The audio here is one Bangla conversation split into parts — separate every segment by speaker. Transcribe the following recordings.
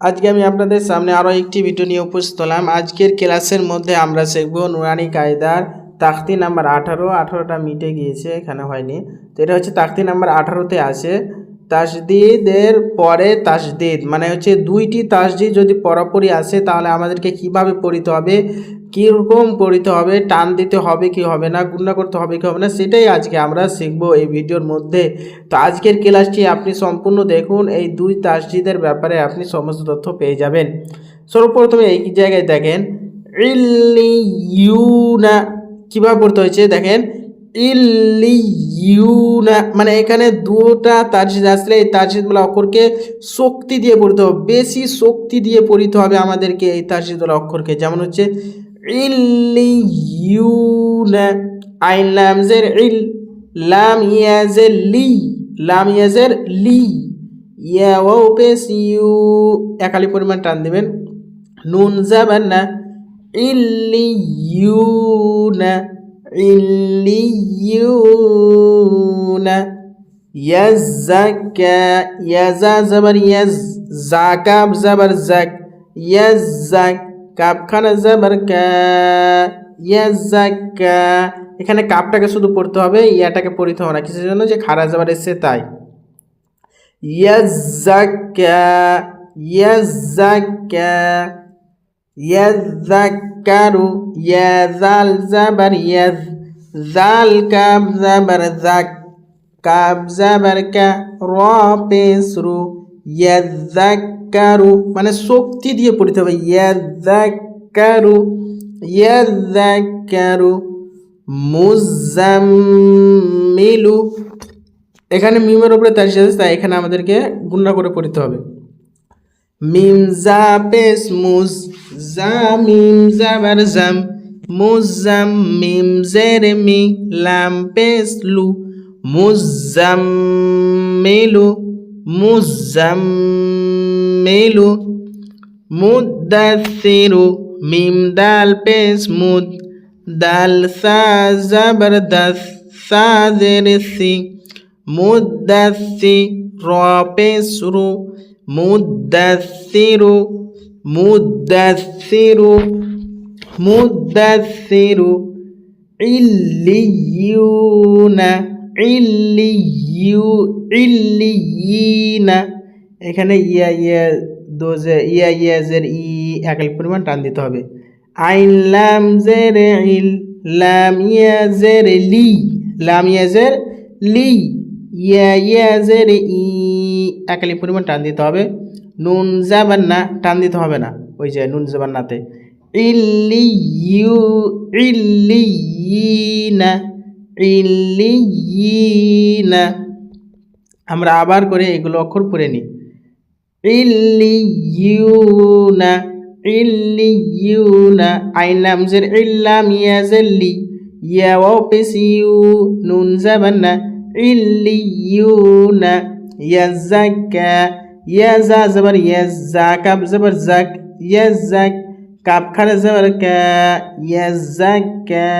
Speaker 1: আজকে আমি আপনাদের সামনে আরও একটি ভিডিও নিয়ে উপস্থিত হলাম। আজকের ক্লাসের মধ্যে আমরা শিখব নুরানি কায়দার তাখতি নাম্বার 18টা মিটে গিয়েছে, এখানে হয়নি। তো এটা হচ্ছে তাখতি নাম্বার 18তে আছে তাসদিদের পরে তাসদিদ, মানে হচ্ছে দুইটি তাসদিদ যদি পরপরই আসে তাহলে আমাদেরকে কিভাবে পড়িতে হবে, কীরকম পড়িতে হবে, টান দিতে হবে কি হবে না, গুণনা করতে হবে কি হবে না, সেটাই আজকে আমরা শিখব এই ভিডিওর মধ্যে। তো আজকের ক্লাসটি আপনি সম্পূর্ণ দেখুন, এই দুই তাসদিদের ব্যাপারে আপনি সমস্ত তথ্য পেয়ে যাবেন। সর্বপ্রথমে এই জায়গায় দেখেন ইল্লিয়ুনা কীভাবে পড়তে হয়েছে, দেখেন ইল্লিয়ুনা, মানে এখানে দুটা তাসদিদ আসলে এই তাসদিদওয়ালা অক্ষরকে শক্তি দিয়ে পড়তে হবে, বেশি শক্তি দিয়ে পড়িতে হবে আমাদেরকে এই তাসদিদওয়ালা অক্ষরকে। যেমন হচ্ছে ইল্লিয়ুনা, আইন লাম জের ইল, লাম ইয়াজের লি, লাম ইয়াজের লি, ইয়া ওয়াও পেশ ইউ, একালি পরিমাণ টান দিবেন। নুন যাবেন না, ইল্লিয়ুনা, ইল্লিয়ুনা। ইয়াজ্জাকা, ইয়াজা যাবার ইয়াজ, জাকাব যাবার জাক, ইয়াজ্জাক, কাপখানা যাবার কা, ইয়াজ্জাকা। এখানে কাপটাকে শুধু পড়তে হবে, ইয়াটাকে পড়িতে হবে না, কিসের জন্য, যে খারা যাবার এসে তাই। ইয়াজ্জাকা, ইয়াজ্জাকা, ইয়াজ্জাকারু, ইয়াজাল যাবার ইয়াজ, জাল কাব যাবার জাক, কাব যাবার কা, র পেশ রু, ইয়াজ্জাকারু, মানে শক্তি দিয়ে পড়িতে হবে, ইয়াজ্জাকারু, ইয়াজ্জাকারু। মুজাম্মিলু, এখানে মিমের উপরে তার সাথে তাই এখানে আমাদেরকে গুণনা করে পড়িতে হবে। মিম জা পেশ মুজ, জা মিম যাবার জাম, মুজাম মিম জের মি, লাম পেশ লু, মুজাম্মিলু, মুজাম্মিলু। মুদাসসিরু, মিম দাল পেশ মুদ, দাল সা যাবার দাস, সা জের সি, মুদাসসি, র পেশ রু, মুদাসসিরু, মুদাসসিরু, মুদাসসিরু। ইল্লিয়ুনা, ইল্লিয়িনা, এখানে ইয়া ইয়া দোজে, ইয়া ইয়াজের ই একাল পরিমাণ টান দিতে হবে। আইন লাম জের ইল, লাম ইয়াজের লি, লাম ইয়াজের লি, ইয়া ইয়াজের ই একালি পরিমাণ টান দিতে হবে। নুন যাবার না, টান দিতে হবে না, ওই যে নুন যাবার নাতে। ইল্লিয়িনা, ইল্লিয়িনা। আমরা আবার করে এগুলো অক্ষর পড়ে নিই। ইল্লিয়ুনা, ইল্লিয়ুনা, আইন লাম জের ইল্লাম ইয়াজের লি, ইয়া ওয়াও পেশ ইউ, নুন যাবার না, ইল্লিয়ুনা। ইয়াজ্জাকা, ইয়াজা যাবার ইয়াজ, জাকাব যাবার জাক, ইয়াজ্জাক, কাপ খারা যাবার কা, ইয়াজ্জাকা।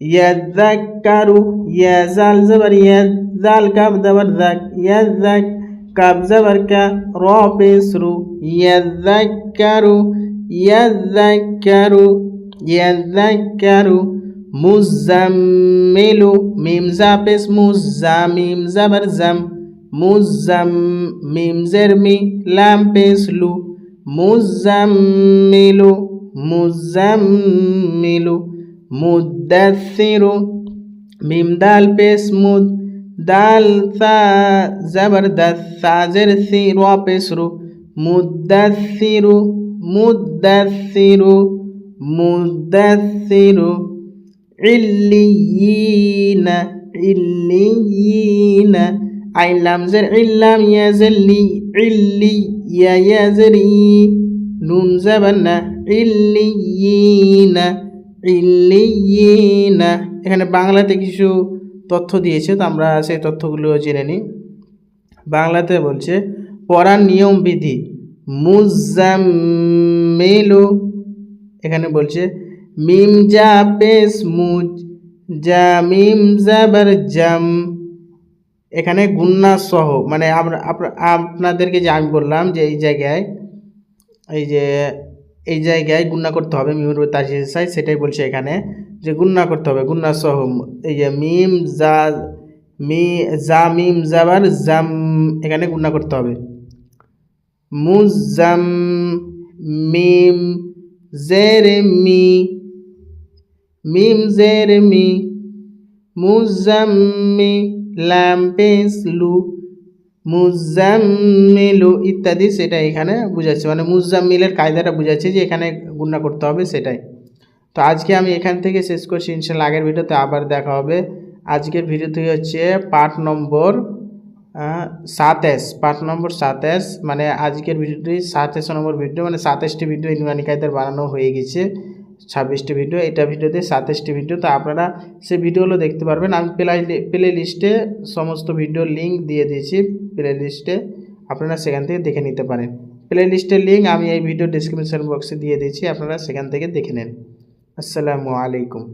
Speaker 1: ইয়াজ্জাকারু, ইয়াজাল যাবার ইয়াজ, জাল কাপ যাবার জাক, ইয়াজ্জাক, কাপ যাবার কা, র পেশ রু, ইয়াজ্জাকারু, ইয়াজ্জাকারু, ইয়াজ্জাকারু। মুজাম্মিলু, মিম জা পেশ মুজ, জা মিম যাবার জাম, মুজাম মিম জের মি, লাম পেশ লু, মুজাম্মিলু, মুজাম্মিলু। মুদাসসিরু, মিম দাল পেশ মুদ, দাল সা যাবার দাস, সা জের সি, র পেশ রু, মুদাসসিরু, মুদাসসিরু, মুদাসসিরু। ইল্লিয়িনা, ইল্লিয়িনা, আইন লাম জের ইল্লাম ইয়াজের লি, ইল্লি, ইয়া ইয়াজের ই, নুন যাবার না, ইল্লিয়িনা, ইল্লিয়িনা। এখানে বাংলাতে কিছু তথ্য দিয়েছে, তো আমরা সেই তথ্যগুলো জেনে নিই। বাংলাতে বলছে পড়ার নিয়ম বিধি। মুজাম্মিলু, এখানে বলছে মিম জা পেশ মুজ, জা মিম যাবার জাম, এখানে গুণনা সহ মানে আপনাদেরকে যে আমি বললাম যে এই জায়গায় গুণনা করতে হবে মিমের উপর তাসদিদের সাথে, সেটাই বলছে এখানে যে গুণনা করতে হবে গুণনা সহ। এই যে মিম মিম জাবার জাম, এখানে গুণনা করতে হবে। মুজাম মিম জেরে মিম জেরে মুজাম্মি লাম পেশ লু মুজাম্মিলু ইত্যাদি, সেটা এখানে বুঝাচ্ছে, মানে মুজাম্মিলের কায়দাটা বুঝাচ্ছে যে এখানে গুণনা করতে হবে সেটাই। তো আজকে আমি এখান থেকে শেষ করছি, ইনশাল্লাহ আগের ভিডিওতে আবার দেখা হবে। আজকের ভিডিওতে হচ্ছে পার্ট নম্বর 27, মানে আজকের ভিডিওটি 27 নম্বর ভিডিও, মানে 27টি ভিডিও নুরানি কায়দার বানানো হয়ে গেছে। 26টি ভিডিও, এটা ভিডিওতে 27টি ভিডিও। তো আপনারা সেই ভিডিওগুলো দেখতে পারবেন। আমি প্লে লিস্টে সমস্ত ভিডিওর লিঙ্ক দিয়ে দিয়েছি, প্লে লিস্টে আপনারা সেখান থেকে দেখে নিতে পারেন। প্লে লিস্টের লিঙ্ক আমি এই ভিডিও ডিসক্রিপশন বক্সে দিয়ে দিয়েছি, আপনারা সেখান থেকে দেখে নেন। আসসালামু আলাইকুম।